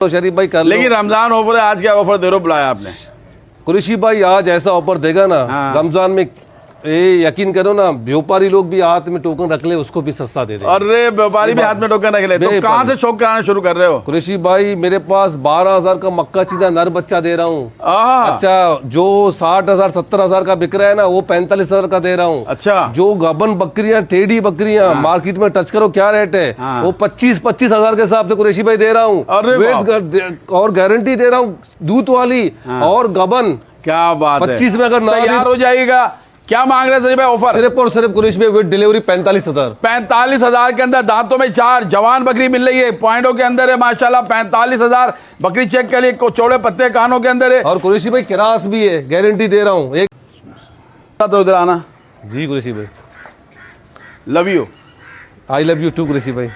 तो शरीफ भाई कर लो। लेकिन रमजान ऑफर है, आज क्या ऑफर दे रहे हो बुलाया आपने? कुरैशी भाई आज ऐसा ऑफर देगा ना रमजान में, ये यकीन करो ना, व्यापारी लोग भी हाथ में टोकन रख ले उसको भी सस्ता दे दे। अरे व्यापारी भी हाथ में टोकन रख ले, तो कहाँ से शौक कराना शुरू कर रहे हो? कुरैशी भाई मेरे पास 12,000 का मक्का चीदा नर बच्चा दे रहा हूँ। अच्छा, जो 60,000 70,000 का बिक रहा है ना वो 45,000 का दे रहा हूँ। अच्छा, जो गबन बकरियां टेढ़ी बकरियां मार्केट में टच करो क्या रेट है, वो 25,000 के हिसाब से कुरैशी भाई दे रहा हूँ। और गारंटी दे रहा हूँ दूध वाली और गबन। क्या बात है, 25 में अगर तैयार हो जाएगा। क्या मांग रहे हैं शरीफ भाई ऑफर? सिर्फ और सिर्फ कुरैशी भाई विद डिलीवरी 45,000। 45,000 के अंदर दांतों में 4 जवान बकरी मिल रही है, पॉइंटों के अंदर है माशाल्लाह। 45,000 बकरी चेक के लिए, चौड़े पत्ते कानों के अंदर है। और कुरैशी भाई किरास भी है, गारंटी दे रहा हूँ। एक तो उधर आना जी कुरैशी भाई, love you, I love you too Qureshi भाई।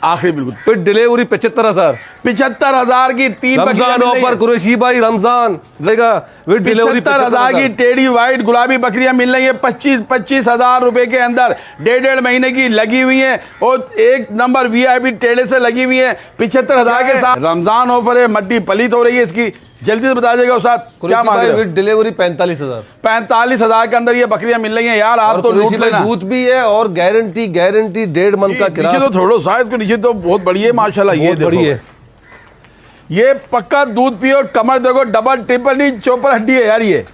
आखिरी बिल्कुल विद डिलीवरी 75,000। 75,000 की 3 रमजान ऑफर कुरैशी भाई, रमजान रहेगा विद डिलीवरी 75,000 की टेढ़ी व्हाइट गुलाबी बकरियां मिल रही है 25,000 रुपए के अंदर। 1.5 महीने की लगी हुई है और एक नंबर VIP टेढ़े से लगी हुई है 75,000 के साथ। रमजान ऑफर है, मट्टी पलित हो रही है इसकी, जल्दी से बता देगा उस्ताद क्या मांग रहे हो? With delivery 45,000। 45,000 के अंदर ये बकरियां मिल रही हैं यार, आप तो लूट लेना। दूध भी है और गारंटी 1.5 मंथ का किराया। नीचे तो थोड़ा शायद को नीचे तो बहुत बड़ी है माशाल्लाह, ये बड़ी है, ये पक्का दूध पियो। कमर देखो, डबल ट्रिपल नहीं चौपर हड्डी है यार ये।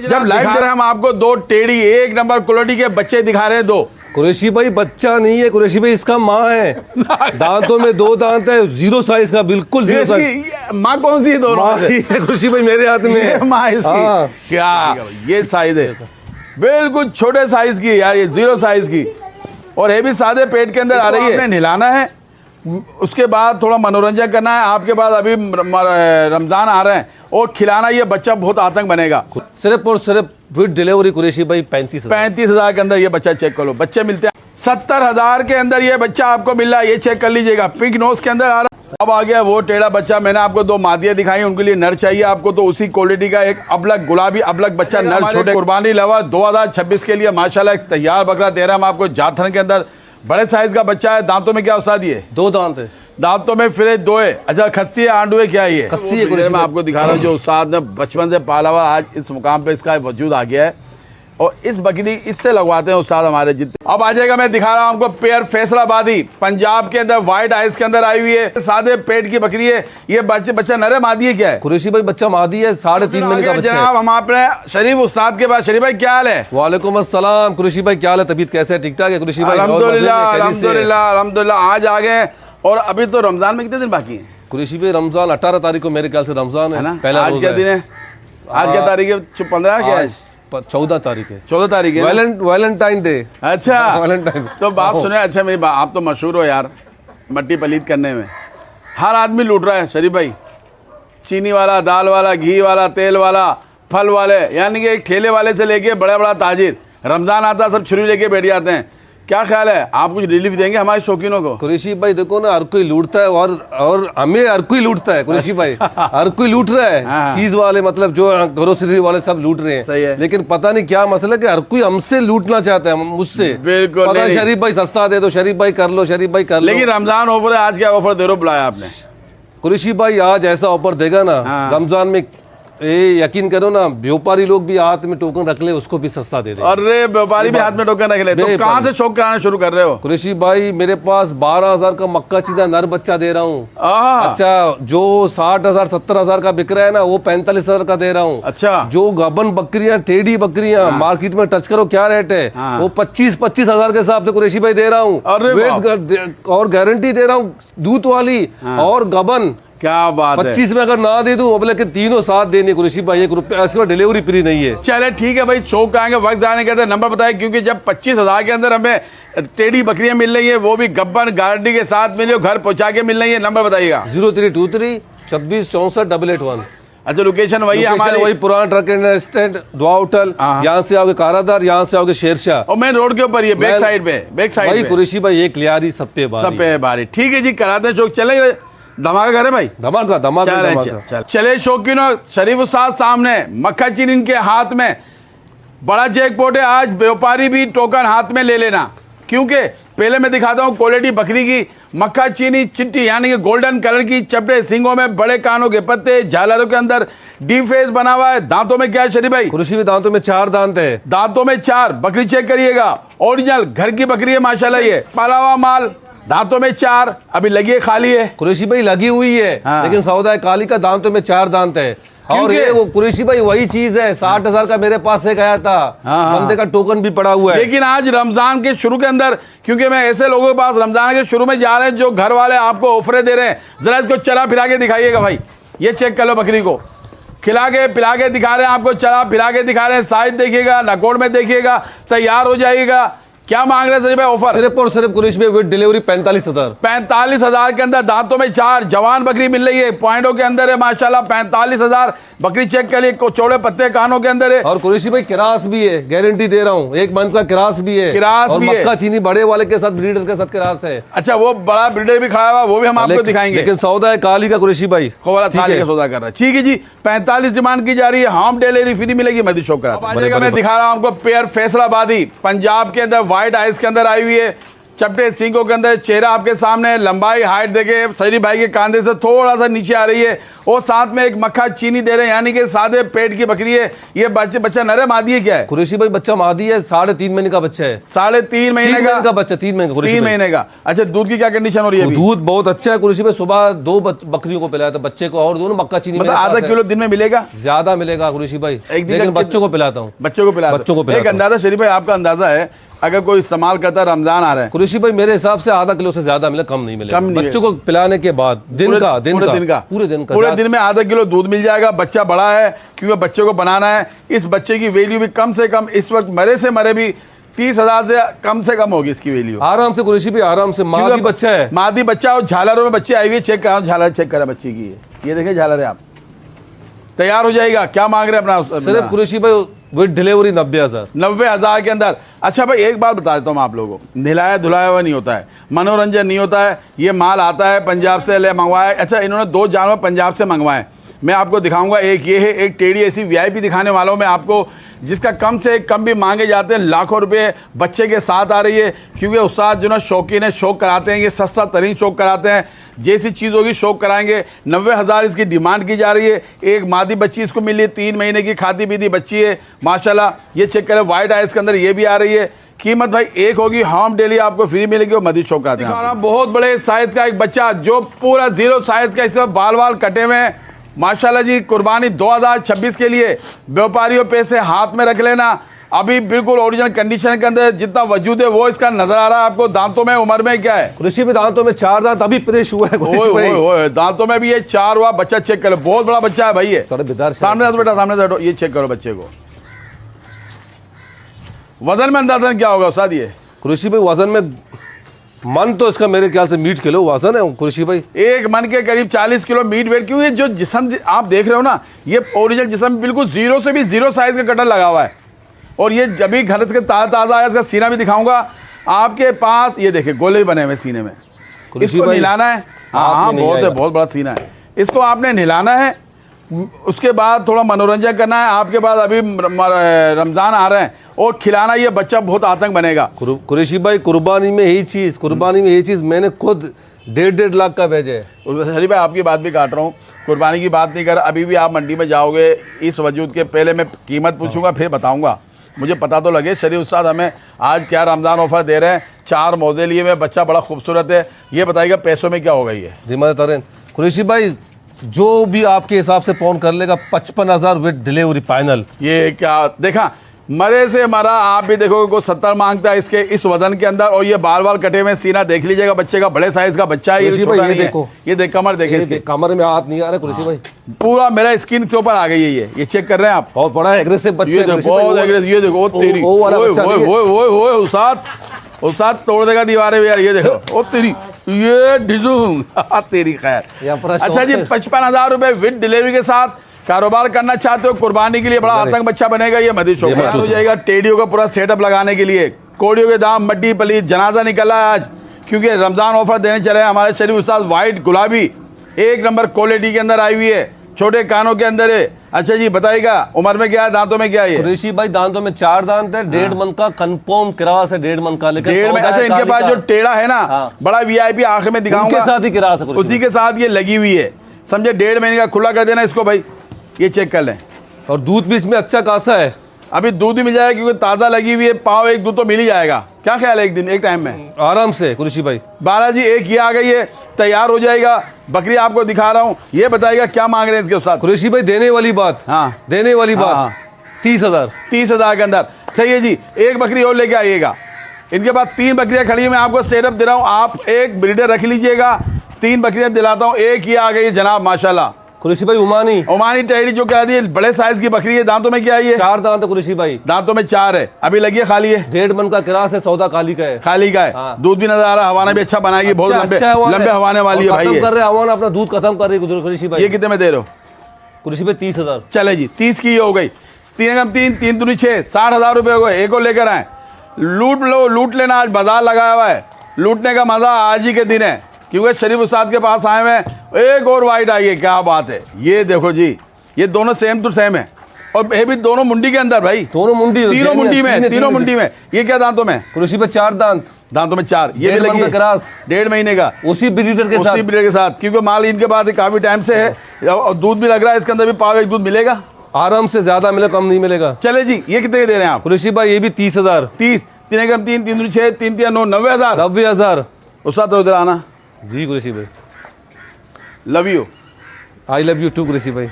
जब लाइव दे रहे हैं हम आपको 2 टेढ़ी एक नंबर क्वालिटी के बच्चे दिखा रहे हैं। 2 कुरैशी भाई बच्चा नहीं है, कुरैशी भाई इसका माँ है। दांतों में 2 दांत है, 0 साइज का, बिल्कुल 0 साइज। माँ कौन सी है? दोनों कुरैशी भाई मेरे हाथ में है माँ इसकी। क्या ये साइज है, बिल्कुल छोटे साइज की यार, ये 0 साइज की, और ये भी सादे पेट के अंदर आ रही है। नहलाना है, उसके बाद थोड़ा मनोरंजन करना है आपके पास। अभी रमजान आ रहे हैं और खिलाना, ये बच्चा बहुत आतंक बनेगा। सिर्फ और सिर्फ विद डिलीवरी कुरैशी भाई 35,000 के अंदर ये बच्चा चेक कर लो। बच्चे मिलते हैं 70,000 के अंदर, ये बच्चा आपको मिल रहा है, ये चेक कर लीजिएगा। पिंक नोज के अंदर आ रहा है। अब आ गया वो टेढ़ा बच्चा, मैंने आपको 2 मादियां दिखाई, उनके लिए नर चाहिए आपको, तो उसी क्वालिटी का एक अबलग गुलाबी अबलग बच्चा नर छोटे कुर्बानी लवर 2026 के लिए माशाल्लाह एक तैयार बकरा दे रहा हम आपको। जाथन के अंदर बड़े साइज का बच्चा है। दांतों में क्या उस्ताद? ये 2 दांत है, दांतों में फिर 2 है। अच्छा, खस्सी है आंडू है, क्या ये खस्सी है? मैं आपको दिखा रहा हूँ जो उस्ताद ने बचपन से पाला हुआ, आज इस मुकाम पे इसका वजूद आ गया है। और इस बकरी इससे लगवाते हैं उस्ताद हमारे जितने। अब आ जाएगा, मैं दिखा रहा हूँ आपको पेयर फैसलाबादी, पंजाब के अंदर व्हाइट आइज के अंदर आई हुई है, सादे पेट की बकरी है। ये बच्चा नर है मादी है, क्या है? कुरैशी भाई बच्चा मादी है, 3.5 महीने का बच्चा है। जनाब हम अपने शरीफ उस्ताद के पास। शरीफ भाई क्या हाल है? वालेकुम अस्सलाम। कुरैशी भाई क्या हाल है, तबीयत कैसे है? ठीक ठाक है कुरैशी भाई? अल्हम्दुलिल्लाह अल्हम्दुलिल्लाह अल्हम्दुलिल्लाह। आज आ गए, और अभी तो रमजान में कितने दिन बाकी हैं? कुरैशी भाई रमजान 18 तारीख को मेरे ख्याल से रमजान है ना? पहला आज क्या दिन है? आज क्या तारीख है? 15 क्या है? 14 तारीख है। 14 तारीख है, वैलेंटाइन डे। अच्छा वैलेंटाइन। तो बाप सुने। अच्छा मेरी आप तो मशहूर हो यार मट्टी पलीत करने में, हर आदमी लूट रहा है शरीफ भाई। चीनी वाला, दाल वाला, घी वाला, तेल वाला, फल वाले, यानी कि एक ठेले वाले से लेके बड़ा बड़ा ताजिर, रमजान आता सब छुरी लेके बैठ जाते हैं। क्या ख्याल है, आप कुछ रिलीफ देंगे हमारे शौकीनों को? कुरैशी भाई देखो ना, हर कोई लूटता है और हमें हर कोई लूटता है कुरैशी भाई। हर कोई लूट रहा है, चीज वाले मतलब जो ग्रोसरी वाले सब लूट रहे हैं। सही है। लेकिन पता नहीं क्या मसला कि हर कोई हमसे लूटना चाहता है, मुझसे। बिल्कुल पता है शरीफ भाई सस्ता दे दो, शरीफ भाई कर लो, शरीफ भाई कर लो। लेकिन रमजान ऑफर है, आज क्या ऑफर दे रहे हो बुलाया आपने? कुरैशी भाई आज ऐसा ऑफर देगा ना रमजान में, ये यकीन करो ना, व्यापारी लोग भी हाथ में टोकन रख ले उसको भी सस्ता दे दे। अरे व्यापारी भी हाथ में टोकन रख ले, तो कहाँ से शौक कराना शुरू कर रहे हो? कुरैशी भाई मेरे पास 12,000 का मक्का चीदा नर बच्चा दे रहा हूँ। अच्छा, जो 60,000 70,000 का बिक रहा है ना वो 45,000 का दे रहा हूँ। अच्छा, जो गबन बकरियां टेढ़ी बकरियां मार्केट में टच करो क्या रेट है, वो 25,000 के हिसाब से कुरैशी भाई दे रहा हूँ। और गारंटी दे रहा हूँ दूध वाली और गबन। क्या बात है, 25 में अगर ना दे दूं, अब लेकिन तीनों साथ देने कुरैशी भाई, 1 रुपया इसका डिलीवरी फ्री नहीं है। चले ठीक है भाई, शौक आएंगे वक्त जाने के नंबर बताए, क्योंकि जब 25,000 के अंदर हमें टेढ़ी बकरियां मिल रही है, वो भी गब्बर गारंटी के साथ मिले, घर पहुंचा के मिल रही है। नंबर बताइएगा। 0323 26 64 881। अच्छा, लोकेशन वही है हमारी, वही पुराना ट्रक स्टैंड, दुआ होटल। यहाँ से आओगे कारादार, यहाँ से आओगे शेरशाह, और मेन रोड के ऊपर ये बैक साइड पे, बैक साइड भाई कुरैशी भाई एक लियारी सब पे बारी। ठीक है जी, कराते हैं शौक। चले धमाका करे भाई, धमाका। चले शौकीनों, शरीफ उस्ताद सामने, मक्खा चीन इनके हाथ में, बड़ा जैकपॉट है आज। व्यापारी भी टोकन हाथ में ले लेना, क्योंकि पहले मैं दिखाता हूँ क्वालिटी बकरी की, मक्खा चीनी चिट्टी यानी कि गोल्डन कलर की, चपटे सींगों में, बड़े कानों के पत्ते, झालरों के अंदर डी फेस बना हुआ है। दांतों में क्या है शरीफ भाई? कुरैशी भाई दांतों में 4 दांत है। दांतों में 4। बकरी चेक करिएगा, ओरिजिनल घर की बकरी है माशाल्लाह। ये पाला हुआ माल, दांतों में 4, अभी लगी है खाली है। कुरैशी भाई लगी हुई है, हाँ। लेकिन सौदा है काली का, दांतों में 4 दांत है। और क्योंकि- ये वो कुरैशी भाई वही चीज है, 60,000 का मेरे पास से गया था। हाँ। बंदे का टोकन भी पड़ा हुआ है। लेकिन आज रमजान के शुरू के अंदर, क्योंकि मैं ऐसे लोगों के पास रमजान के शुरू में जा रहे हैं जो घर वाले आपको ऑफरें दे रहे हैं, जरा इसको चला फिरा के दिखाइएगा भाई। ये चेक कर लो, बकरी को खिला के पिला के दिखा रहे हैं आपको, चला फिरा के दिखा रहे हैं। साइज देखिएगा, नकोड़ में देखिएगा, तैयार हो जाएगा। क्या मांग रहे हैं शरीफ भाई ऑफर? सिर्फ और सिर्फ कुरैशी भाई विद डिलीवरी 45,000। 45,000 के अंदर, दांतों में 4, जवान बकरी मिल रही है, पॉइंटों के अंदर है माशाल्लाह। 45,000 बकरी चेक कर लिए, चौड़े पत्ते कानों के अंदर है। और कुरैशी भाई किरास भी है, गारंटी दे रहा हूँ, 1 मंथ का किरास भी है। किरास और भी है। मक्का चीनी बड़े वाले के साथ, ब्रीडर के साथ किरास है। अच्छा, वो बड़ा ब्रीडर भी खड़ा हुआ, वो भी हम आपको दिखाएंगे। लेकिन सौदा है काली का कुरैशी भाई, थाली का सौदा कर रहा है। ठीक है जी, 45 डिमांड की जा रही है, होम डिलीवरी फ्री मिलेगी। मैं शो करा मैं दिखा रहा हूँ आपको पेयर फैसलाबादी, पंजाब के अंदर, व्हाइट आइज के अंदर आई हुई है, चपटे सींगों के अंदर, चेहरा आपके सामने, लंबाई हाइट देखे शरीफ भाई के कांधे से थोड़ा सा नीचे आ रही है, और साथ में एक मक्खा चीनी दे रहे हैं, यानी कि सादे पेट की बकरी है। ये बच्चा नर है मादी है क्या है? कुरैशी भाई बच्चा मादी है, 3.5 महीने का बच्चा है। 3.5 महीने का बच्चा, 3 महीने का, 3 महीने का। अच्छा, दूध की क्या कंडीशन हो रही है? दूध बहुत अच्छा है कुरैशी भाई। सुबह 2 बकरियों को पिलाया था, बच्चे को, और दोनों मक्का चीनी। मतलब आधा किलो दिन में मिलेगा? ज्यादा मिलेगा कुरैशी भाई, एक दिन लेकिन बच्चों को पिलाता हूँ। बच्चों को पिलाता। एक अंदाजा शरीफ भाई, आपका अंदाजा है अगर कोई इस्तेमाल करता, रमजान आ रहा है, कुरैशी भाई मेरे हिसाब से आधा किलो से ज्यादा मिले, कम नहीं मिलेगा। कम नहीं बच्चों को पिलाने के बाद पूरे दिन का आधा किलो दूध मिल जाएगा। बच्चा बड़ा है, क्योंकि बच्चे को बनाना है। इस बच्चे की वैल्यू भी कम से कम इस वक्त मरे से मरे भी 30,000 से कम होगी इसकी वैल्यू, आराम से कुरैशी भाई, आराम से। मादी बच्चा है, मादी बच्चा, और झालरों में बच्चे आई हुई है। चेक करा, झालर चेक करा बच्चे की, ये देखें झालर है। आप तैयार हो जाएगा। क्या मांग रहे हैं अपना? सिर्फ कुरैशी भाई विद डिलीवरी 90,000। 90,000 के अंदर। अच्छा भाई, एक बात बता देता हूँ आप लोगों को, नहलाया धुलाया हुआ नहीं होता है, मनोरंजन नहीं होता है। ये माल आता है पंजाब से, ले मंगवाया। अच्छा, इन्होंने 2 जानवर पंजाब से मंगवाए, मैं आपको दिखाऊंगा। एक ये है, एक टेढ़ी ऐसी VIP दिखाने वालों में आपको, जिसका कम से कम भी मांगे जाते हैं लाखों रुपए, बच्चे के साथ आ रही है। क्योंकि उस्ताद जो ना शौकीन है, शौक कराते हैं, ये सस्ता तरीन शौक कराते हैं। जैसी चीज़ होगी शौक कराएंगे। 90,000 इसकी डिमांड की जा रही है। एक मादी बच्ची इसको मिली है, 3 महीने की खाती पीती बच्ची है माशाल्लाह। ये चेक करें, व्हाइट आइज के अंदर ये भी आ रही है। कीमत भाई एक होगी, होम डिलीवरी आपको फ्री मिलेगी। और मदी शौक आते हैं। बहुत बड़े साइज का एक बच्चा, जो पूरा 0 साइज का, इसका बाल कटे हुए हैं माशाल्लाह जी। कुर्बानी 2026 के लिए व्यापारियों पैसे हाथ में रख लेना। अभी बिल्कुल ओरिजिनल कंडीशन के अंदर, जितना वजूद है वो इसका नजर आ रहा है आपको। दांतों में, उम्र में क्या है? कुरैशी में दांतों में 4 दांत, अभी प्रेस हुआ है। ओए दांतों में भी ये 4 हुआ। बच्चा चेक करो, बहुत बड़ा बच्चा है भाई ये। सामने से बेटा, सामने से। ये चेक करो बच्चे को। वजन में अंदाजन क्या होगा उस्ताद? ये कुरैशी भाई वजन में मन तो इसका मेरे ख्याल से मीट किलो वजन है कुरैशी भाई। 1 मन के करीब 40 किलो मीट वेट। क्योंकि जो जिस्म आप देख रहे हो ना, ये ओरिजिनल जिस्म बिल्कुल 0 से भी 0 साइज का कटर लगा हुआ है। और ये जब भी घर के ताज़ा आया, इसका सीना भी दिखाऊंगा आपके पास। ये देखे गोले बने हुए सीने में, इसको नहिलाना है। हाँ, बहुत बड़ा सीना है। इसको आपने नहिलाना है, उसके बाद थोड़ा मनोरंजन करना है। आपके पास अभी रमजान आ रहे हैं, और खिलाना। ये बच्चा बहुत आतंक बनेगा। कुरैशी भाई कुर्बानी में यही चीज मैंने खुद 1.5 लाख का भेजे है। शरीफ भाई, आपकी बात भी काट रहा हूँ, कुर्बानी की बात नहीं कर। अभी भी आप मंडी में जाओगे, इस वजूद के पहले मैं कीमत पूछूंगा, फिर बताऊंगा, मुझे पता तो लगे। शरीफ उस्ताद हमें आज क्या रमजान ऑफर दे रहे हैं। 4 मौजे लिए हुए, बच्चा बड़ा खूबसूरत है। ये बताइएगा पैसों में क्या होगा? ये दिमाग तरीन कुरैशी भाई, जो भी आपके हिसाब से फोन कर लेगा, 55,000 विद डिलीवरी फाइनल। ये क्या देखा, मरे से मरा। आप भी देखोगे कोई 70 मांगता है इसके, इस वजन के अंदर। और ये बाल कटे हुए, सीना देख लीजिएगा बच्चे का, बड़े साइज का बच्चा है। ये देखो, ये देख, कमर देखे, कमर में हाथ नहीं आ रहा कुरैशी भाई, पूरा मेरा स्किन के ऊपर आ गई है। ये चेक कर रहे हैं आप। बहुत बड़ा एग्रेसिव बच्चा है, बहुत एग्रेसिव। ये देखो, तेरी उस्ताद तोड़ देगा दीवारें यार। ये देखो, ओ तेरी, ये ढिजूंग तेरी खैर। अच्छा जी, 55,000 रुपए विद डिलीवरी के साथ कारोबार करना चाहते हो, कुर्बानी के लिए बड़ा आतंक बच्चा बनेगा। ये मदी शौक हो जाएगा। टेडियो का पूरा सेटअप लगाने के लिए, कोडियों के दाम, मड्डी पली, जनाजा निकला है आज, क्योंकि रमजान ऑफर देने चले हैं हमारे शरीफ उस्ताद। व्हाइट गुलाबी 1 नंबर क्वालिटी के अंदर आई हुई है। छोटे कानों के अंदर है। अच्छा जी बताइएगा उम्र में क्या है, दांतों में क्या है? कुरैशी भाई दांतों में 4 दांत है, 1.5 मन का कंफर्म क्रास है, 1.5 मन का। लेकिन 1.5 में अच्छा इनके पास जो टेढ़ा है ना बड़ा वीआईपी आखिर में दिखाऊंगा, उनके साथ ही क्रास है, उसी के साथ ये लगी हुई है, समझे। 1.5 महीने का खुला कर देना इसको भाई, ये चेक कर लें। और दूध भी इसमें अच्छा खासा है, अभी दूध ही मिल जाएगा क्योंकि ताज़ा लगी हुई है। पाव एक दूध तो मिल ही जाएगा, क्या ख्याल है? एक दिन एक टाइम में आराम से कुरैशी भाई। बालाजी एक ये आ गई है, तैयार हो जाएगा। बकरी आपको दिखा रहा हूँ, ये बताइएगा क्या मांग रहे हैं इसके साथ? कुरैशी भाई देने वाली बात, हाँ देने वाली बात, हाँ। 30,000। 30,000 के अंदर सही है जी। एक बकरी और लेके आइएगा। इनके पास 3 बकरियां खड़ी है, मैं आपको सेटअप दे रहा हूँ, आप एक ब्रीडर रख लीजिएगा। 3 बकरियां दिलाता हूँ। एक ही आ गई है जनाब माशाल्लाह, कुरैशी भाई ओमानी टेडी जो कह दी है, बड़े साइज की बकरी है। दांतों में क्या है? 4 दांत है कुरैशी भाई, दांतों में 4 है। अभी लगी है, खाली है, 1.5 मन का क्रास है, सौदा खाली का है, खाली का है। हाँ। दूध भी नजर आ रहा है, हवाना भी अच्छा बनाएगी, बहुत लंबे हवाने वाली है भाई। खत्म कर रहे हवाना, अपना दूध खत्म कर रही है कुरैशी भाई। ये कितने में दे रहे हो? कुरैशी भाई 30,000। चले जी 30 की हो गई। 3 कम 3 3 दूनी 6, 60,000 रुपए हो गए। एक और लेकर आए, लूट लो, लूट लेना। आज बाजार लगाया हुआ है, लूटने का मजा आज ही के दिन है क्योंकि शरीफ उस्ताद के पास आए हुए हैं। एक और वाइट आई है, क्या बात है। ये देखो जी, ये दोनों सेम टू सेम है और ये भी दोनों मुंडी के अंदर भाई, दोनों मुंडी, तीनों मुंडी में, तीनों मुंडी में। ये क्या दांतों में? कुरैशी भाई 4 दांत, दांतों में 4। ये भी 1.5 लगी मन है का क्रास, 1.5 महीने का, उसी ब्रीडर के साथ, उसी ब्रीडर के साथ, क्योंकि माल इनके पास काफी टाइम से है और दूध भी लग रहा है। इसके अंदर भी पाव एक दूध मिलेगा आराम से, ज्यादा मिले कम नहीं मिलेगा। चले जी, ये कितने के दे रहे हैं आप? कुरैशी भाई ये भी 30,000। 30, 3 कम 3 3 दूनी 6, 3 3 9, 90,000। 90,000 उस्ताद तो उधर आना जी कुरैशी भाई। Love you, I love you too Qureshi भाई।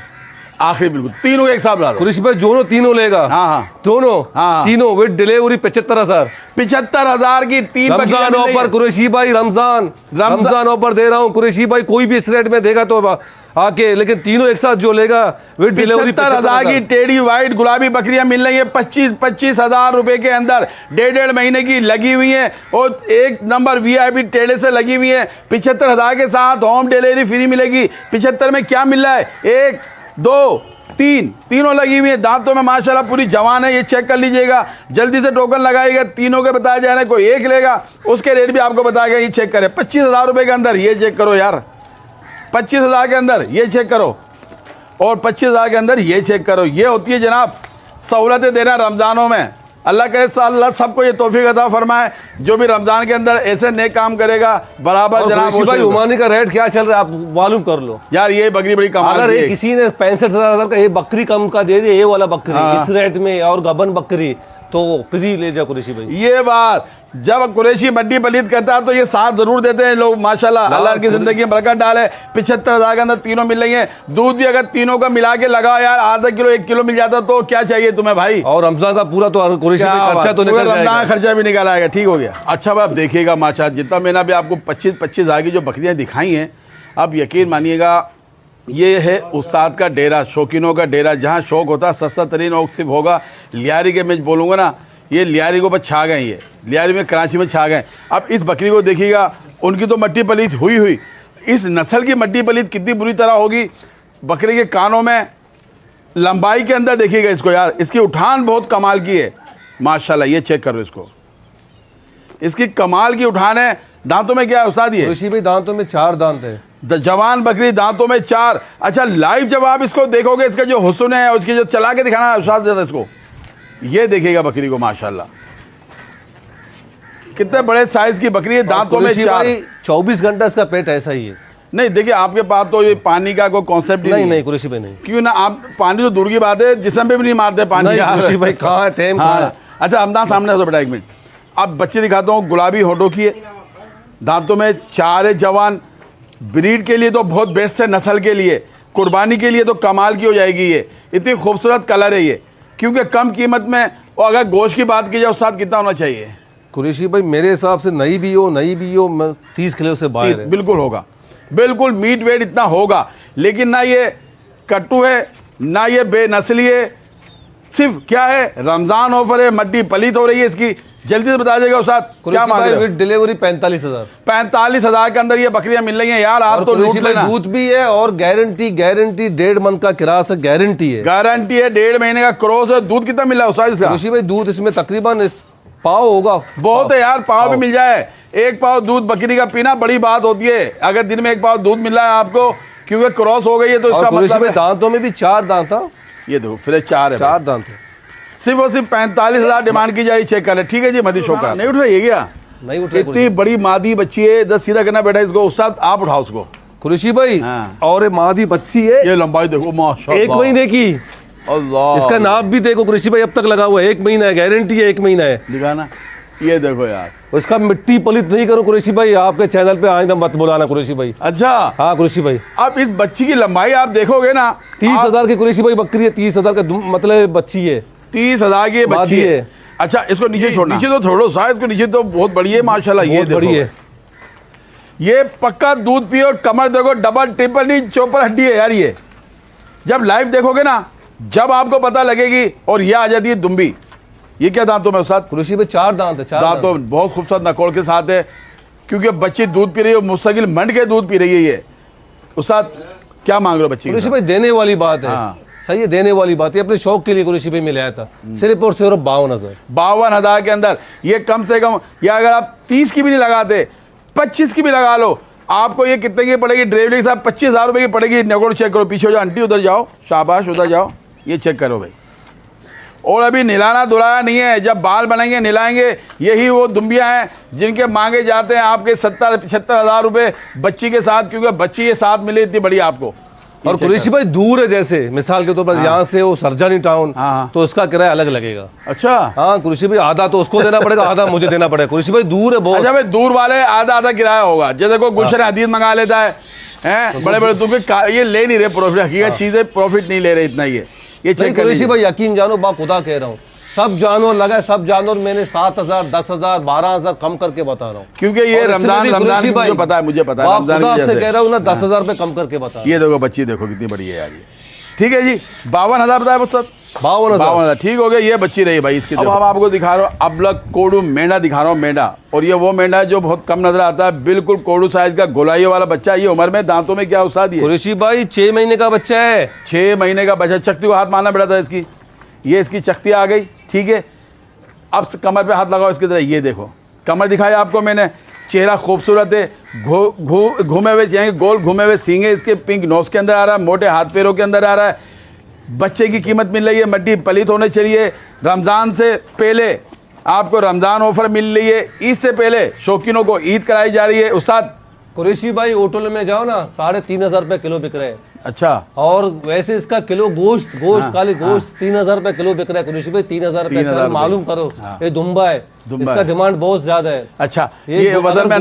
आखिरी बिल्कुल तीनों एक साथ ला दो। कुरैशी भाई दोनों तीनों लेगा, हाँ हाँ दोनों, हाँ। तीनों विद डिलीवरी 75,000। 75,000 की 3 रमजान ऑफर कुरैशी भाई, रमजान ऑफर दे रहा हूँ कुरैशी भाई। कोई भी इस रेट में देगा तो आके, लेकिन तीनों एक साथ जो लेगा विद डिलीवरी 75,000 की टेढ़ी व्हाइट गुलाबी बकरियां मिल रही है 25,000 रुपए के अंदर। 1.5 महीने की लगी हुई है और एक नंबर वीआईपी टेढ़े से लगी हुई है। 75,000 के साथ होम डिलीवरी फ्री मिलेगी। 75 में क्या मिल रहा है? 1 2 3 तीनों लगी हुई है। दांतों में माशाल्लाह पूरी जवान है। ये चेक कर लीजिएगा, जल्दी से टोकन लगाइएगा। तीनों के बताया जा रहे हैं, कोई एक लेगा उसके रेट भी आपको बताएगा। ये चेक करें 25,000 रुपए के अंदर, ये चेक करो यार। 25,000 के अंदर ये चेक करो और 25,000 के अंदर ये चेक करो। ये होती है जनाब सहूलतें देना रमजानों में। अल्लाह करे अल्लाह सबको ये तौफीक अता फरमाए, जो भी रमजान के अंदर ऐसे नेक काम करेगा बराबर। जनाब भाई ओमानी का रेट क्या चल रहा है आप मालूम कर लो यार। ये बकरी बड़ी कमाल अगर की है। किसी ने 65,000 का ये बकरी कम का दे दिया, ये वाला बकरी इस रेट में और गबन बकरी, तो फ्री ले जाओ कुरैशी भाई। ये बात जब कुरैशी मड्डी पलीद करता है तो ये साथ जरूर देते हैं लोग माशाल्लाह। अल्लाह की जिंदगी में बरकत डाले। 75,000 के अंदर तीनों मिल रही हैं। दूध भी अगर तीनों का मिला के लगाओ यार, आधा किलो 1 किलो मिल जाता तो क्या चाहिए तुम्हें भाई। और रमजान का पूरा तो कुरैशी भाई खर्चा तो निकल रमजान जाएगा, खर्चा भी निकल आएगा। ठीक हो गया। अच्छा भाई आप देखिएगा माशाल्लाह, जितना मैंने भी आपको 25,000 की जो बकरियां दिखाई हैं, अब यकीन मानिएगा ये है उस्ताद का डेरा, शौकीनों का डेरा, जहाँ शौक होता है सस्ता तरीन और सिर्फ होगा लियारी के। मैं बोलूँगा ना, ये लियारी के ऊपर छा गए, ये लियारी में कराची में छा गए। अब इस बकरी को देखिएगा, उनकी तो मट्टी पलीत हुई। इस नस्ल की मट्टी पलीत कितनी बुरी तरह होगी। बकरी के कानों में लंबाई के अंदर देखिएगा इसको यार, इसकी उठान बहुत कमाल की है माशाल्लाह। ये चेक करो इसको, इसकी कमाल की उठान है। दांतों में क्या है उस्ताद? ये कुरैशी भाई दांतों में 4 दांत है, जवान बकरी दांतों में 4। अच्छा लाइव जब आप इसको देखोगे, इसका जो हुस्न है उसकी जो चला के दिखाना है उस्ताद देता इसको, ये देखिएगा बकरी को माशाल्लाह कितने बड़े साइज की बकरी है। दांतों में 4। 24 घंटा इसका पेट ऐसा ही है। नहीं देखिए आपके पास तो ये पानी का कोई कॉन्सेप्ट नहीं कुरैशी भाई नहीं। क्यों ना, आप पानी तो दूर की बात है, जिस्म पे भी नहीं मारते पानी कुरैशी भाई कहाँ है टाइम। हाँ। अच्छा हमदा सामने तो बेटा 1 मिनट, अब बच्चे दिखाता हूँ। गुलाबी होठों की है, दांतों में 4 है, जवान। ब्रीड के लिए तो बहुत बेस्ट है, नस्ल के लिए, कुर्बानी के लिए तो कमाल की हो जाएगी। ये इतनी खूबसूरत कलर है ये, क्योंकि कम कीमत में। और अगर गोश्त की बात की जाए उस साथ कितना होना चाहिए कुरैशी भाई? मेरे हिसाब से नई भी हो 30 किलो से बाहर है। बिल्कुल होगा, बिल्कुल मीट वेट इतना होगा। लेकिन ना ये कट्टू है ना ये बेनस्ली है, सिर्फ क्या है रमजान ऑफर है, मट्टी पलीत हो रही है इसकी। जल्दी से बता देगा उस साथ क्या मांग रहे हो? With delivery 45,000। 45,000 के अंदर ये बकरियां मिल रही हैं यार। आप तो लूट लेना। दूध भी है और गारंटी 1.5 मन का क्रास है, गारंटी है। गारंटी है, 1.5 महीने का क्रॉस है। दूध कितना मिला है उस्ताद इसका? कुरैशी भाई दूध इसमें तकरीबन पाव होगा। बहुत है यार, पाव भी मिल जाए। 1 पाव दूध बकरी का पीना बड़ी बात होती है। अगर दिन में 1 पाव दूध मिल रहा है आपको, क्योंकि क्रॉस हो गई है तो इसका मतलब है दांतों में भी 4 दांत था। ये देखो फ्रेश 4 है, 4 दांत है। सिर्फ और सिर्फ 45,000 डिमांड की जाए, चेक कर ले। ठीक है जी मदी शोकरा, नहीं उठ रही है क्या? नहीं उठ रही। इतनी बड़ी मादी बच्ची है, 10 सीधा करना बेटा इसको। उस्ताद आप उठाओ उसको कुरैशी भाई। हाँ। और ये मादी बच्ची है, ये लंबाई देखो माशाल्लाह, 1 महीने की। अल्लाह, इसका नाप भी देखो कुरैशी भाई, अब तक लगा हुआ है, 1 महीना है, गारंटी है 1 महीना है। दिखाना, ये देखो यार। उसका मिट्टी पलित नहीं करो कुरैशी भाई, आपके चैनल पे आइंदा मत बुलाना कुरैशी भाई। अच्छा हाँ कुरैशी भाई, आप इस बच्ची की लंबाई आप देखोगे ना, 30,000 की कुरैशी भाई बकरी है, 30,000 का मतलब बच्ची है, 30,000 की बच्ची मादी है। है। अच्छा इसको नीचे छोड़ना, नीचे तो छोड़ो शायद, इसको नीचे तो बहुत बड़ी है माशाल्लाह। ये बहुत बड़ी देखो है, ये पक्का दूध पिए, और कमर देखो डबल ट्रिपल नहीं चौपर हड्डी है यार। ये जब लाइव देखोगे ना, जब आपको पता लगेगी। और ये आ जाती है दुम्बी। ये क्या दांतों में उस्ताद? कुरैशी भाई 4 दांत है, 4 दांतों में बहुत खूबसूरत नकोड़ के साथ है, क्योंकि बच्ची दूध पी रही है, मुस्तकिल मंड के दूध पी रही है। ये उस्ताद क्या मांग रहे हो बच्ची? कुरैशी भाई देने वाली बात है। हाँ। सही है, देने वाली बात है। अपने शौक के लिए कुरैशी भाई में लाया था, सिर्फ और सिर्फ 52,000। 52,000 के अंदर ये कम से कम, या अगर आप 30 की भी नहीं लगाते, 25 की भी लगा लो, आपको ये कितने की पड़ेगी? ड्राइवरी के साथ 25,000 रुपए की पड़ेगी। नकोड़ चेक करो, पीछे हो जाओ आंटी, उधर जाओ, शाबाश उधर जाओ, ये चेक करो भाई। और अभी निलाना धुलाया नहीं है, जब बाल बनेंगे निलाएंगे। यही वो दुम्बियाँ हैं जिनके मांगे जाते हैं आपके 70-75,000 रुपए बच्ची के साथ, क्योंकि बच्ची ये साथ मिले इतनी बड़ी आपको। और कुरैशी भाई दूर है, जैसे मिसाल के तौर पर यहाँ से वो सरजानी टाउन, हाँ। तो उसका किराया अलग लगेगा। अच्छा हाँ कुरैशी भाई, आधा तो उसको देना पड़ेगा, आधा मुझे देना पड़ेगा। कुरैशी भाई दूर है बहुत। अच्छा भाई, दूर वाले आधा आधा किराया होगा। जैसे कोई गुलशन हदीद मंगा लेता है, हैं बड़े बड़े तुम ये ले नहीं रहे प्रॉफिट, हकीकत चीजें प्रॉफिट नहीं ले रहे इतना। ये चेक कर कुरैशी भाई यकीन जानो, बा खुदा कह रहा हूँ, सब जानवर लगा, सब जानवर मैंने 7,000, 10,000, 12,000 कम करके बता रहा हूँ, क्योंकि ये रमजान कुरैशी भाई, मुझे पता है रमजान खुदा की से वजह कह रहा हूँ ना, 10,000 रुपए कम करके बता। ये देखो बच्ची देखो कितनी बड़ी है यार ये। ठीक है जी, 52,000 बताया बस 52,000। ठीक हो गया। ये बच्ची रही भाई इसकी। अब हम आपको दिखा रहा हूँ अबलग कोडू मेंढा दिखा रहा हूँ, मेंढा। और ये वो मेंढा है जो बहुत कम नजर आता है, बिल्कुल कोडू साइज का गोलाई वाला बच्चा। ये उम्र में दांतों में क्या उस्ताद? ये कुरैशी भाई 6 महीने का बच्चा है, 6 महीने का बच्चा। चकती को हाथ मारना पड़ा था इसकी, ये इसकी चकती आ गई। ठीक है, अब कमर पे हाथ लगाओ इसकी तरह, ये देखो कमर दिखाया आपको मैंने। चेहरा खूबसूरत है, घूमे हुए चेहरे, गोल घूमे हुए सींगे इसके, पिंक नोज के अंदर आ रहा है, मोटे हाथ पैरों के अंदर आ रहा है। बच्चे की कीमत मिल रही है, मट्टी पलित होने चाहिए। रमज़ान से पहले आपको रमज़ान ऑफर मिल रही है, ईद से पहले शौकीनों को ईद कराई जा रही है। उस्ताद कुरैशी भाई होटल में जाओ ना, 3,500 रुपए किलो बिक रहे हैं। अच्छा, और वैसे इसका किलो गोश्त खाली गोश्त 3,000 रुपए किलो बिक रहा है कुरैशी भाई, 3,000 रुपए। मालूम करो, ये दुम्बा है, इसका डिमांड बहुत ज्यादा है। अच्छा, ये वजन में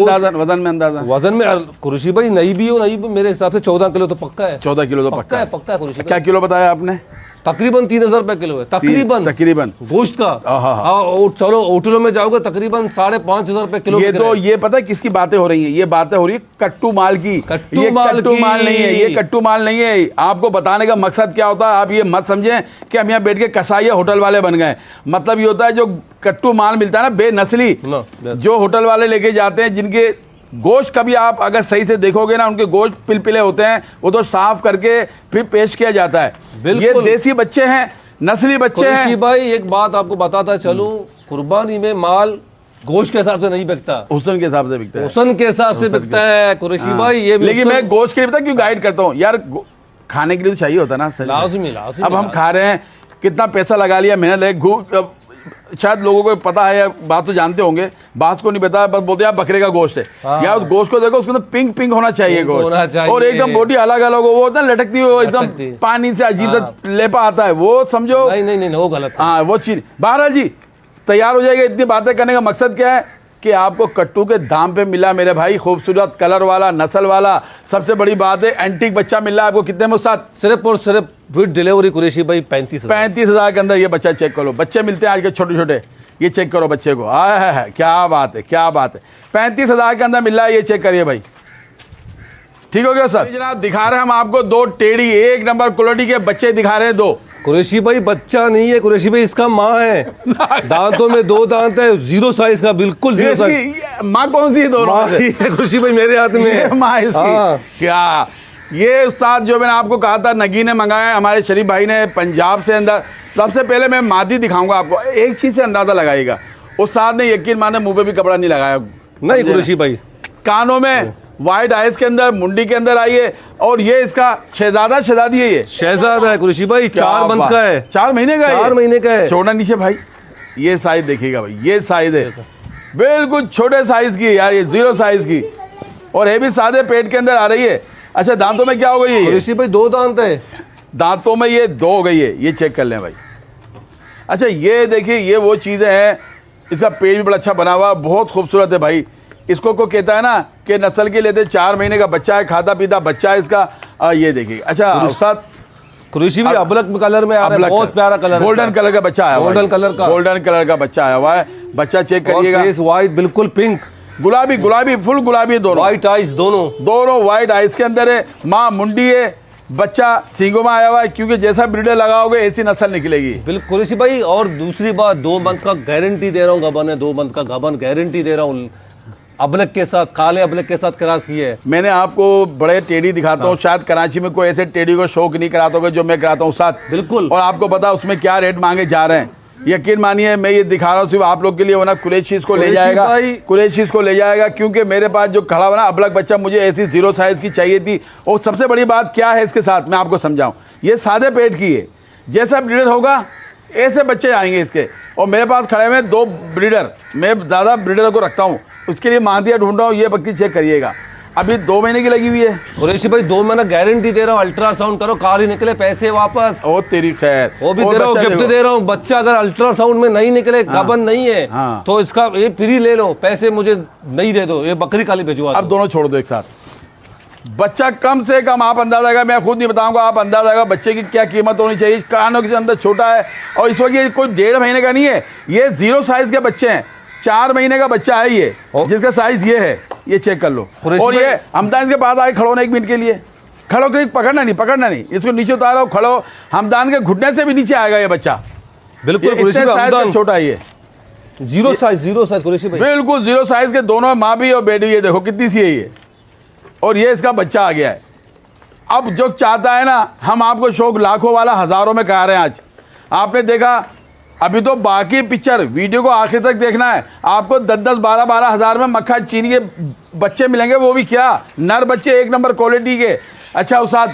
अंदाजा वजन में कुरैशी भाई नहीं भी हो, नहीं भी मेरे हिसाब से 14 किलो तो पक्का है। 14 किलो तो पक्का है कुरैशी। क्या किलो बताया आपने? तकरीबन 3,000 रुपए किलो है, तकरीबन गोश्त का। चलो होटलों में जाओगे तकरीबन 5,500 रुपए किलो। ये तो ये पता है किसकी बातें हो रही है? ये बातें हो रही है कट्टू माल की। ये कट्टू माल नहीं है, ये कट्टू माल नहीं है। आपको बताने का मकसद क्या होता है, आप ये मत समझें कि हम यहाँ बैठ के कसाई होटल वाले बन गए। मतलब ये होता है जो कट्टू माल मिलता है ना, बेनस्ली, जो होटल वाले लेके जाते हैं, जिनके गोश्त कभी आप अगर सही से देखोगे ना, उनके गोश्त पिलपिले होते हैं, वो तो साफ करके फिर पेश किया जाता है। ये देसी बच्चे हैं, नस्ली बच्चे हैं भाई। एक बात आपको बताता चलूं, कुर्बानी में माल गोश्त के हिसाब से नहीं बिकता, हुस्न के हिसाब से बिकता है। हुस्न के हिसाब से बिकता है कुरैशी भाई। ये लेकिन मैं गोश्त के लिए पता क्यों गाइड करता हूँ यार, खाने के लिए तो चाहिए होता ना, लाजमी। अब हम खा रहे हैं, कितना पैसा लगा लिया, मेहनत है। शायद लोगों को पता है, बात तो जानते होंगे, बात को नहीं पता, बस बोलते हैं बकरे का गोश्त है। या उस गोश्त को देखो, उसके अंदर पिंक होना चाहिए गोश्त, और एकदम बोटी अलग अलग हो, वो होता है लटकती हो, एकदम पानी से अजीब सा लेपा आता है, वो समझो। नहीं वो गलत। हाँ वो चीज। बहरहाल जी तैयार हो जाएगा। इतनी बातें करने का मकसद क्या है कि आपको कट्टू के दाम पे मिला मेरे भाई, खूबसूरत कलर वाला, नस्ल वाला। सबसे बड़ी बात है एंटीक बच्चा मिल रहा है आपको। कितने में उस्ताद? सिर्फ और सिर्फ विद डिलीवरी कुरैशी भाई 35,000 के अंदर ये बच्चा चेक करो। बच्चे मिलते हैं आज के छोटे छोटे, ये चेक करो बच्चे को। है क्या बात है, क्या बात है। 35,000 के अंदर मिल रहा है, ये चेक करिए भाई। ठीक हो गया सर? जनाब दिखा रहे हैं हम आपको 2 टेढ़ी 1 नंबर क्वालिटी के बच्चे दिखा रहे हैं। 2 कुरैशी भाई बच्चा नहीं है कुरैशी भाई, इसका माँ है। दांतों में 2 दांत है, 0 साइज का, बिल्कुल 0 साइज। माँ कौन सी? दोनों कुरैशी भाई मेरे हाथ में है माँ इसकी। क्या ये उस्ताद जो मैंने आपको कहा था नगी ने मंगाया, हमारे शरीफ भाई ने पंजाब से अंदर। सबसे पहले मैं मादी दिखाऊंगा आपको, एक चीज से अंदाजा लगाइएगा। उस्ताद ने यकीन माने मुंह पे भी कपड़ा नहीं लगाया। नहीं कुरैशी भाई, कानों में वाइट आइज के अंदर, मुंडी के अंदर आई है। और ये इसका शहजादा शहजादी है, ये शहजादा है कुरैशी भाई, 4 मंथ का है, 4 महीने का है, 4 महीने का है। छोटा नीचे भाई, ये साइज देखिएगा भाई, ये साइज है बिल्कुल छोटे साइज की यार, ये 0 साइज की, और ये भी सादे पेट के अंदर आ रही है। अच्छा दांतों में क्या हो गई है? कुरैशी भाई 2 दांत है, दांतों में ये 2 हो गई है, ये चेक कर लें भाई। अच्छा ये देखिए, ये वो चीज़ें हैं, इसका पेट भी बड़ा अच्छा बना हुआ, बहुत खूबसूरत है भाई। इसको को कहता है ना कि नस्ल के लेते 4 महीने का बच्चा है, खाता पीता बच्चा है इसका। ये देखिए। अच्छा उस्ताद कुरैशी भी अबलक कलर में आ रहा है, बहुत प्यारा कलर, गोल्डन कलर का बच्चा आया, गोल्डन कलर का, गोल्डन कलर का बच्चा आया हुआ है। बच्चा चेक करिएगा, व्हाइट बिल्कुल पिंक, गुलाबी गुलाबी, फुल गुलाबी, दोनों व्हाइट आइज, दोनों व्हाइट आइज के अंदर है। माँ मुंडी है, बच्चा सींगों में आया हुआ है, क्योंकि जैसा ब्रीडर लगाओगे ऐसी नस्ल निकलेगी। बिल्कुल कुरैशी भाई। और दूसरी बात, 2 मंथ का गारंटी दे रहा हूँ, गबन है 2 मंथ का गबन गारंटी दे रहा हूँ, अबलक के साथ, काले अबलक के साथ क्रॉस की है। मैंने आपको बड़े टेडी दिखाता हूँ, शायद कराची में कोई ऐसे टेडी को शौक नहीं कराता होगा जो मैं कराता हूँ साथ, बिल्कुल। और आपको पता उसमें क्या रेट मांगे जा रहे हैं, यकीन मानिए मैं ये दिखा रहा हूँ सिर्फ आप लोग के लिए, वरना कुरैशी इसको ले जाएगा, कुरैशी इसको ले जाएगा, क्योंकि मेरे पास जो खड़ा हुआ ना अबलक बच्चा, मुझे ऐसी 0 साइज की चाहिए थी। और सबसे बड़ी बात क्या है इसके साथ, मैं आपको समझाऊं, ये सादे पेट की है, जैसा ब्रीडर होगा ऐसे बच्चे आएंगे इसके। और मेरे पास खड़े हुए 2 ब्रीडर, मैं ज़्यादा ब्रीडर को रखता हूँ, उसके लिए मादिया ढूंढ रहा हूँ। ये बच्ची चेक करिएगा, अभी 2 महीने की लगी हुई है। कुरैशी भाई 2 महीना गारंटी दे रहा हूँ, अल्ट्रासाउंड करो, कार ही निकले पैसे वापस, ओ तेरी खैर, वो भी दे रहा हूँ, गिफ्ट दे रहा हूँ। बच्चा अगर अल्ट्रासाउंड में नहीं निकले, गबन नहीं है, तो इसका ये फ्री ले लो, पैसे मुझे नहीं दे दो, ये बकरी खाली भिजवा दो। अब दोनों छोड़ दो एक साथ। बच्चा कम से कम आप अंदाजा लगा, मैं खुद नहीं बताऊंगा, आप अंदाजा लगा बच्चे की क्या कीमत होनी चाहिए। कानों के अंदर छोटा है, और इस वक्त ये कोई 1.5 महीने का नहीं है, ये 0 साइज के बच्चे हैं, 4 महीने का बच्चा है ये, जिसका साइज ये है, ये चेक कर लो। और ये हमदान के पास आए, खड़ो ना 1 मिनट के लिए, खड़ो के, पकड़ना नहीं, इसको नीचे उतारो, खड़ो, हमदान के घुटने से भी नीचे आएगा ये बच्चा, बिल्कुल छोटा है ये, 0 साइज कुरैशी भाई, बिल्कुल 0 साइज के, दोनों माँ भी और बेटी, ये देखो कितनी सी है ये, और ये इसका बच्चा आ गया है। अब जो चाहता है ना, हम आपको शौक लाखों वाला हज़ारों में करा रहे हैं। आज आपने देखा, अभी तो बाकी पिक्चर वीडियो को आखिर तक देखना है, आपको 10-10, 12-12 हज़ार में मक्खा चीनी के बच्चे मिलेंगे, वो भी क्या नर बच्चे, 1 नंबर क्वालिटी के। अच्छा उस्ताद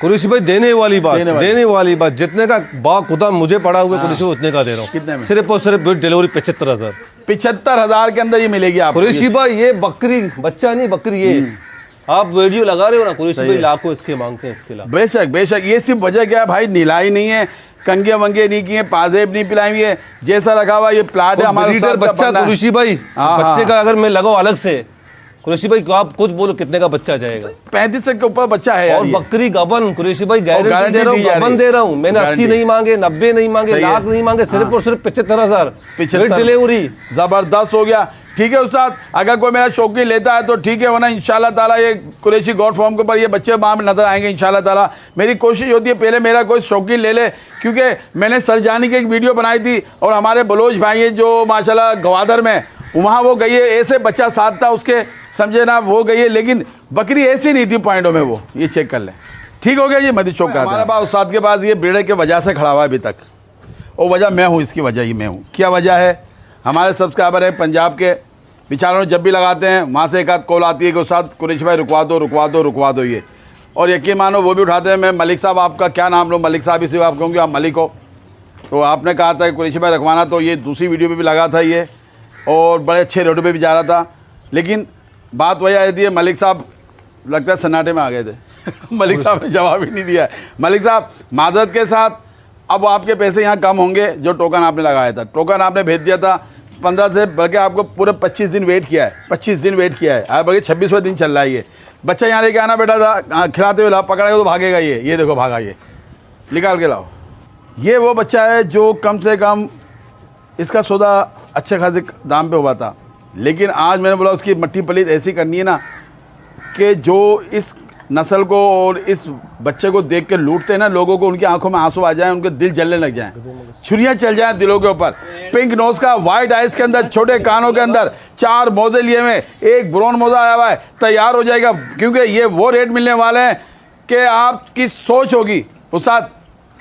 कुरैशी भाई देने वाली बात, जितने का खुदा मुझे पड़ा हुआ कुरैशी उतने का दे रहा हूँ। कितने में? सिर्फ और सिर्फ डिलीवरी 75,000 के अंदर ये मिलेगी आपको। कुरैशी भाई ये बकरी बच्चा नहीं, बकरी ये आप वीडियो लगा रहे हो ना कुरैशी भाई, लाखों इसके मांगते हैं इसके लिए। बेशक ये सिर्फ वजह क्या है भाई, नीलाई नहीं है, कंगे वंगे नहीं किए, पाजेब नहीं पिलाई हुई है, जैसा रखा हुआ ये प्लाट है हमारा बच्चा। कुरैशी भाई बच्चे का अगर मैं लगाऊं अलग से, कुरैशी भाई आप खुद बोलो कितने का बच्चा जाएगा? 35 के ऊपर बच्चा है और बकरी गबन, कुरैशी भाई गारंटी दे रहा हूँ, गबन दे रहा हूँ मैंने। 80 नहीं मांगे, 90 नहीं मांगे, लाख नहीं मांगे, सिर्फ और सिर्फ 75,000 डिलीवरी। जबरदस्त हो गया। ठीक है उस्ताद, अगर कोई मेरा शौकीन लेता है तो ठीक है, वरना इंशाल्लाह ताला ये कुरैशी गॉड फॉर्म के ऊपर ये बच्चे वहाँ में नजर आएंगे इंशाल्लाह ताला। मेरी कोशिश होती है पहले मेरा कोई शौकीन ले ले, क्योंकि मैंने सरजानी की एक वीडियो बनाई थी, और हमारे बलोच भाई है जो माशाल्लाह गवादर में, वहाँ वो गई है, ऐसे बच्चा साथ था उसके, समझे ना, वो गई है, लेकिन बकरी ऐसी नहीं थी पॉइंटों में, वो ये चेक कर लें। ठीक हो गया जी, मदी शौक का हमारे पास उस्ताद के पास ये ब्रीडर के वजह से खड़ा हुआ है अभी तक, और वजह मैं हूँ, इसकी वजह ही मैं हूँ। क्या वजह है? हमारे सब्सक्राइबर है पंजाब के, बेचारों जब भी लगाते हैं वहाँ से एक आध कॉल आती है कि उस्ताद कुरैशी भाई रुकवा दो ये, और यकीन मानो वो भी उठाते हैं। मैं मलिक साहब, आपका क्या नाम लो, मलिक साहब इसी आप कहूँगी, आप मलिक हो, तो आपने कहा था कि कुरैशी भाई रखवाना, तो ये दूसरी वीडियो पे भी लगा था ये, और बड़े अच्छे रेटों पे भी जा रहा था। लेकिन बात वही आई थी, मलिक साहब लगता है सन्नाटे में आ गए थे मलिक साहब ने जवाब ही नहीं दिया। मलिक साहब माजरत के साथ, अब आपके पैसे यहाँ कम होंगे, जो टोकन आपने लगाया था, टोकन आपने भेज दिया था 15 से, बल्कि आपको पूरे 25 दिन वेट किया है, 25 दिन वेट किया है, बल्कि 26वां दिन चल रहा है ये बच्चा। यहाँ लेके आना बेटा था, खिलाते हुए लाओ, पकड़ेगा तो भागेगा ये देखो भागा, ये निकाल के लाओ। ये वो बच्चा है जो कम से कम इसका सौदा अच्छे खासे दाम पे हुआ था, लेकिन आज मैंने बोला उसकी मट्टी पलीत ऐसी करनी है ना कि जो इस नस्ल को और इस बच्चे को देख के लूटते हैं ना लोगों को, उनकी आंखों में आंसू आ जाएं, उनके दिल जलने लग जाएं, छुरियां चल जाएं दिलों के ऊपर। पिंक नोज का, वाइट आइज के अंदर, छोटे कानों के अंदर, 4 मोजे लिए हुए, एक ब्राउन मोजा आया हुआ है, तैयार हो जाएगा, क्योंकि ये वो रेट मिलने वाले हैं कि आपकी सोच होगी। उस्ताद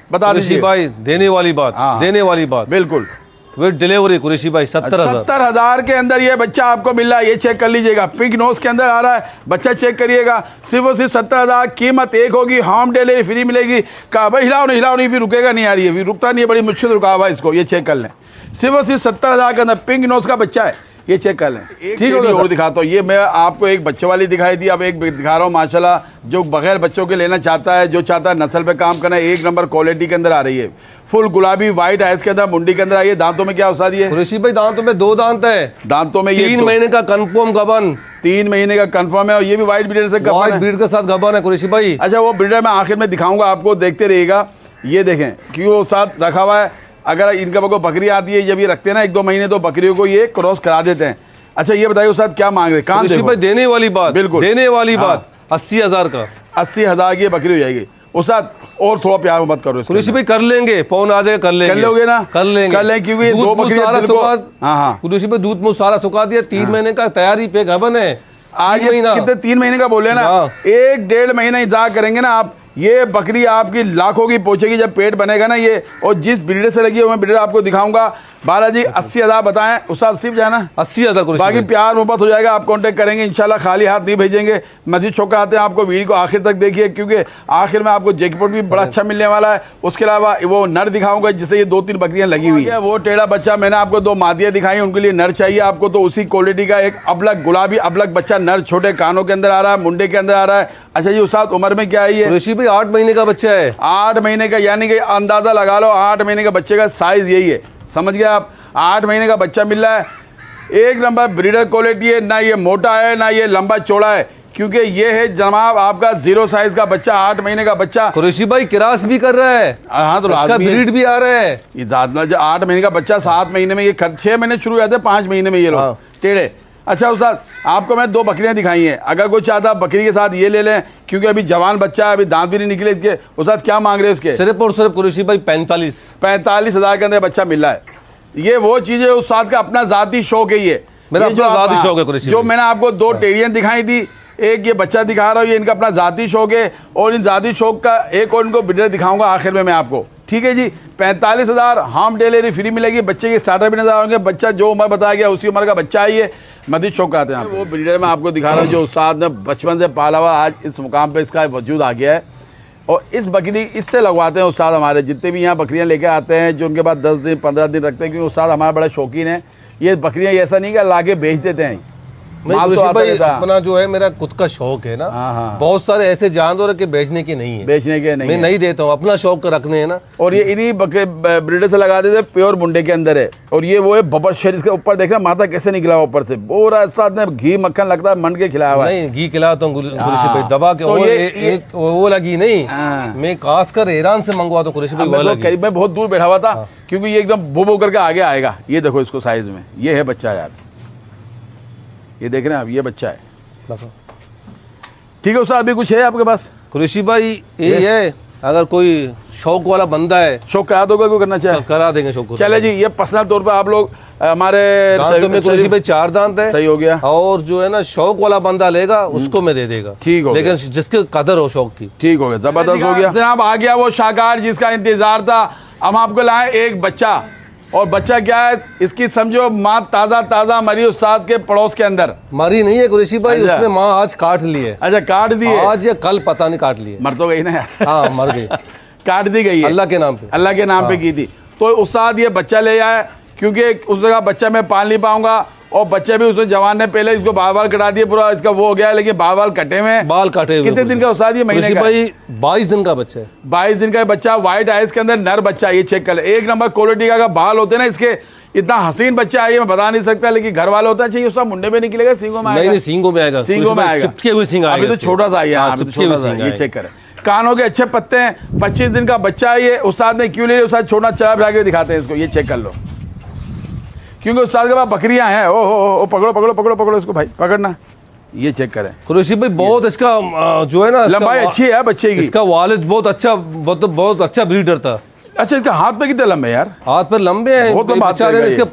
बता दीजिए भाई, देने वाली बात, देने वाली बात बिल्कुल। विद डिलीवरी कुरैशी भाई 70,000। 70,000 के अंदर ये बच्चा आपको मिल रहा है। ये चेक कर लीजिएगा, पिंक नोज के अंदर आ रहा है बच्चा, चेक करिएगा। सिर्फ और सिर्फ 70,000 कीमत एक होगी, होम डिलीवरी फ्री मिलेगी। कहा भाई हिलाओ नहीं फिर रुकेगा नहीं यार, ये भी रुकता नहीं है, बड़ी मुश्किल रुका हुआ है इसको। ये चेक कर लें, सिर्फ और सिर्फ 70,000 के अंदर पिंक नोज का बच्चा है, ये चेक कर लें। ठीक है, और दिखाता हूँ। ये मैं आपको एक बच्चे वाली दिखाई दी, अब एक दिखा रहा हूँ माशाल्लाह, जो बगैर बच्चों के लेना चाहता है, जो चाहता है नस्ल पे काम करना है, एक नंबर क्वालिटी के अंदर आ रही है। फुल गुलाबी व्हाइट आइस के अंदर, मुंडी के अंदर आई है। दांतों में क्या उस्ताद ये कुरैशी भाई? दांतों में 2 दांत है। दांतों में ये 3 महीने का कंफर्म गबन, 3 महीने का कंफर्म है। और ये भी व्हाइट ब्रीडर से गबन है, ब्रीड के साथ गबन है कुरैशी भाई। अच्छा, वो ब्रीडर मैं आखिर में दिखाऊंगा आपको, देखते रहिएगा। ये देखें क्योंकि वो साथ रखा हुआ है। अगर इनका को बकरी आती है, जब ये रखते हैं ना 1-2 महीने, तो बकरियों को ये क्रॉस करा देते हैं। अच्छा ये बताइए उस्ताद क्या मांग रहे हैं? कुरैशी भाई देने वाली बात, बिल्कुल देने वाली बात 80,000 का, 80,000 की बकरी हो जाएगी उस्ताद। और थोड़ा प्यार मत करो कुरैशी भाई, कर लेंगे, फोन आ जाएगा, कर लेंगे। कर लोगे ना? कर लेंगे, कर लेंगे, क्योंकि 2 बकरियां। हाँ कुरैशी भाई दूध मुँह सारा सुखा दिया। 3 महीने का तैयारी पे गबन है। आज कितने 3 महीने का बोले ना, 1-1.5 महीना इंतजार करेंगे ना आप, ये बकरी आपकी लाखों की पहुंचेगी जब पेट बनेगा ना ये। और जिस ब्रीडर से लगी है मैं ब्रीडर आपको दिखाऊंगा। बालाजी 80,000 बताएं उस्ताद, सिर्फ जाना 80,000, बाकी प्यार मोहब्बत हो जाएगा। आप कांटेक्ट करेंगे इंशाल्लाह, खाली हाथ नहीं भेजेंगे। मस्जिद चौक आते हैं, आपको वीडियो को आखिर तक देखिए, क्योंकि आखिर में आपको जैकपॉट भी बड़ा अच्छा मिलने वाला है। उसके अलावा वो नर दिखाऊंगा जिससे ये 2-3 बकरियां लगी हुई है। वो टेढ़ा बच्चा मैंने आपको 2 मादियां दिखाई, उनके लिए नर चाहिए आपको, तो उसी क्वालिटी का एक अबलग गुलाबी अबलग बच्चा नर, छोटे कानों के अंदर आ रहा है, मुंडे के अंदर आ रहा है। अच्छा जी उस्ताद, उम्र में क्या है ये? कुरैशी भाई 8 महीने का बच्चा है। 8 महीने का, यानी कि अंदाजा लगा लो 8 महीने का बच्चे का साइज यही है, समझ गए आप? 8 महीने का बच्चा मिल रहा है, एक नंबर ब्रीडर क्वालिटी है। ना ये मोटा है ना ये लंबा चौड़ा है, क्योंकि ये है जनाब आपका 0 साइज का बच्चा, 8 महीने का बच्चा। कुरैशी भाई क्रास भी कर रहा है। हाँ, तो इसका ब्रीड भी आ रहा है। ये 8 महीने का बच्चा 7 महीने में, ये 6 महीने शुरू हुए थे, 5 महीने में ये लोग टेढ़े। अच्छा उस्ताद, आपको मैं 2 बकरियां दिखाई हैं, अगर कोई चाहता बकरी के साथ ये ले लें, क्योंकि अभी जवान बच्चा है, अभी दांत भी नहीं निकले इसके। उस्ताद क्या मांग रहे हैं उसके? सिर्फ और सिर्फ कुरैशी भाई 45,000 के अंदर बच्चा मिल रहा है। ये वो चीज़ है उस्ताद का अपना ज़ाती शौक है। ये मेरा अपना ज़ाती शौक है कुरैशी जो भाई। मैंने आपको 2 टेढ़ियां दिखाई थी, एक ये बच्चा दिखा रहा हूँ, ये इनका अपना ज़ाती शौक है। और इन ज़ाती शौक का एक और इनको ब्रीडर दिखाऊंगा आखिर में मैं आपको, ठीक है जी। 45,000 होम डिलीवरी फ्री मिलेगी। बच्चे के स्टार्टर भी नजर आएंगे, बच्चा जो उम्र बताया गया उसी उम्र का बच्चा है ये। मस्जिद शौक कराते हैं वो ब्रीडर मैं आपको दिखा रहा हूँ, जो उस्ताद ने बचपन से पाला हुआ, आज इस मुकाम पे इसका वजूद आ गया है। और इस बकरी इससे लगवाते हैं उस्ताद, हमारे जितने भी यहाँ बकरियाँ लेके आते हैं, जो उनके पास 10 दिन 15 दिन रखते हैं, क्योंकि उस्ताद हमारा बड़ा शौकीन है। ये बकरियाँ ऐसा नहीं कि लाके बेच देते हैं, माल तो आता रहता है। अपना जो है मेरा खुद का शौक है ना। हाँ। बहुत सारे ऐसे जानवर के बेचने के नहीं है, बेचने के नहीं, मैं नहीं देता हूँ, अपना शौक रखने है ना। और ये इन्हीं ब्रीडर से लगा देते, प्योर मुंडे के अंदर है। और ये वो है बबर शेर, इसके ऊपर देख रहे हैं माथा कैसे निकला हुआ ऊपर से, पूरा उस्ताद ने घी मक्खन लगता है मंड के खिलाया हुआ है। नहीं घी खिलाता हूँ कुरैशी भाई, दबा के। तो और ये एक वो लगी नहीं, मैं खास कर ईरान से मंगवाता हूँ कुरैशी भाई। मैं बहुत दूर बैठा हुआ था, क्योंकि ये एकदम बो करके आगे आएगा। ये देखो इसको साइज में, ये है बच्चा यार, ये देख रहे हैं आप, ये बच्चा है। ठीक है उस्ताद, अभी कुछ है आपके पास? कुरैशी भाई ये है, अगर कोई शौक वाला बंदा है, शौक करा दोगे, कोई करना चाहे करा देंगे शौक। चले जी, ये पर्सनल तौर पे आप लोग हमारे कुरैशी भाई 4 दांत है, सही हो गया। और जो है ना शौक वाला बंदा लेगा उसको मैं दे देगा, ठीक हो, लेकिन जिसके कदर हो शौक की। ठीक हो गया, जबरदस्त हो गया जनाब। आ गया वो शाहकार जिसका इंतजार था। हम आपको लाए एक बच्चा, और बच्चा क्या है इसकी समझो माँ ताज़ा मरी उस्ताद के पड़ोस के अंदर। मरी नहीं है कुरैशी भाई, अच्छा। उसने माँ आज काट ली है। अच्छा, काट दी है आज या कल पता नहीं, काट ली है। मर तो गई ना यार। हाँ मर गई। काट दी गई है अल्लाह के नाम पे, अल्लाह के नाम पे की थी। तो उस्ताद ये बच्चा ले आए, क्योंकि उसने कहा बच्चा मैं पाल नहीं पाऊंगा, और बच्चे भी उसने जवान ने पहले इसको बाल कटा दिए, पूरा इसका वो हो गया, लेकिन बाल कटे में, बाल काटे हुए। कितने दिन का उस्ताद ये? महीने का भाई 22 दिन का बच्चा है। 22 दिन का बच्चा, व्हाइट आइज के अंदर नर बच्चा, ये चेक कर ले, एक नंबर क्वालिटी का बाल होते हैं ना इसके, इतना हसीन बच्चा है ये, मैं बता नहीं सकता, लेकिन घर वाले होता है चाहिए उसका मुंडे में निकलेगा, सींगों में आएगा। नहीं सींगों में आएगा, सींगों में आएगा, चिपके हुए सींग अभी तो छोटा सा है, ये चेक करें। कानों के अच्छे पत्ते हैं, 25 दिन का बच्चा है ये। उस्ताद ने क्यों ले लिया? उस्ताद छोटा चला फिरा के दिखाते हैं इसको, ये चेक कर लो, क्योंकि उस्ताद के पास बकरियां हैं। ओ हो पकड़ो इसको भाई, पकड़ना, ये चेक करें। कुरैशी भाई बहुत इसका जो है ना लंबाई अच्छी है बच्चे की, इसका वालिद बहुत अच्छा ब्रीडर था। अच्छा, इसका हाथ पे कितने लंबे यार? हाथ पर लंबे हैं, बहुत लंबा बेचारे ने इसके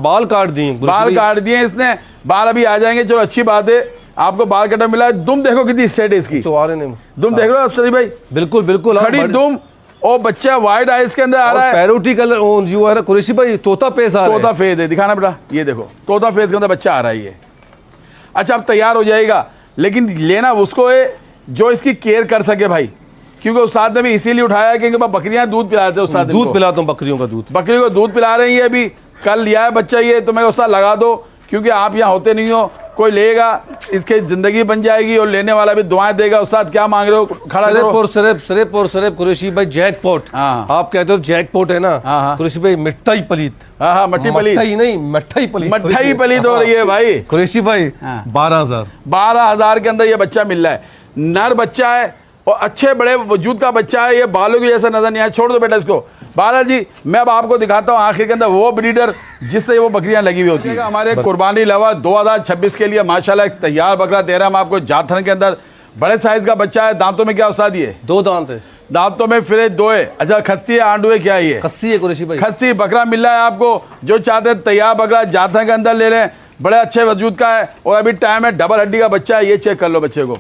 बाल काट दिए, बाल काट दिए इसने, बाल अभी आ जाएंगे। चलो अच्छी बात है, आपको बाल कटा मिला है। दुम देखो कितनी स्ट्रेट है इसकी, नहीं दुम देख रहे हो अफसरी भाई? बिल्कुल खड़ी दुम, और बच्चा वाइट आइस के अंदर आ रहा है, पैरोटी कलर जो है ना कुरैशी भाई, तोता पेश आ रहा है। तोता फेज है, दिखाना बेटा, ये देखो तोता फेज के अंदर बच्चा आ रहा है ये। अच्छा अब तैयार हो जाएगा, लेकिन लेना उसको है जो इसकी केयर कर सके भाई, क्योंकि उस्ताद ने भी इसीलिए उठाया है क्योंकि बकरियां दूध पिलाते हैं उस्ताद, दूध पिलाता हूँ बकरियों का दूध, बकरी को दूध पिला रही है अभी, कल लिया है बच्चा ये, तो मैं उस्ताद लगा दो, क्योंकि आप यहाँ होते नहीं हो, कोई लेगा इसके जिंदगी बन जाएगी और लेने वाला भी दुआएं देगा। उस्ताद क्या मांग रहे हो, खड़ा करो। सिर्फ कुरैशी भाई जैकपॉट, हाँ। आप कहते हो जैकपॉट है ना, हाँ। कुरैशी भाई मिठाई पलीत, हाँ मट्टी पली, मिठाई नहीं मिठाई पलीत, मट्ठाई पलीत हो रही है भाई। कुरैशी भाई हाँ। 12,000 के अंदर ये बच्चा मिल रहा है, नर बच्चा है और अच्छे बड़े वजूद का बच्चा है, ये बालों की जैसा नजर नहीं आया, छोड़ दो बेटा इसको। बालाजी मैं अब आपको दिखाता हूँ आखिर के अंदर वो ब्रीडर जिससे वो बकरियां लगी हुई होती है। हमारे कुर्बानी लवर 2026 के लिए माशाल्लाह एक तैयार बकरा दे रहा हम आपको, जाथन के अंदर बड़े साइज का बच्चा है। दांतों में क्या उस्ताद ये? 2 दांत है, दांतों में फिर 2 है। अच्छा खस्सी है, आंडू है, क्या है ये? खस्सी है कुरैशी भाई, खस्सी बकरा मिल रहा है आपको, जो चाहते हैं तैयार बकरा जाथन के अंदर ले लें, बड़े अच्छे वजूद का है और अभी टाइम है, डबल हड्डी का बच्चा है, ये चेक कर लो बच्चे को।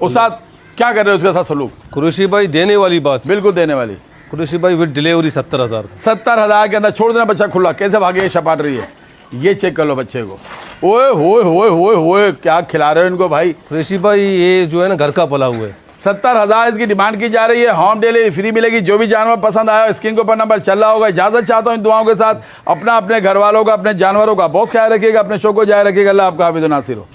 उस्ताद क्या कर रहे हो उसके साथ सलूक? कुरैशी भाई देने वाली बात, बिल्कुल देने वाली। कुरैशी भाई विद डिलीवरी 70,000, 70,000 के अंदर छोड़ देना बच्चा खुला, कैसे भागे छपाट रही है, ये चेक कर लो बच्चे को। ओए होए होए होए होए क्या खिला रहे हो इनको भाई। कुरैशी भाई ये जो है ना घर का पला हुआ है, 70,000 इसकी डिमांड की जा रही है, होम डिलीवरी फ्री मिलेगी। जो भी जानवर पसंद आया स्क्रीन के ऊपर नंबर चल रहा होगा। इजाजत चाहता हूँ इन दुआओं के साथ, अपना अपने घर वालों का अपने जानवरों का बहुत ख्याल रखिएगा, अपने शो को जारी रखिएगा। अल्लाह आपका हाफिज़ नासिर हो।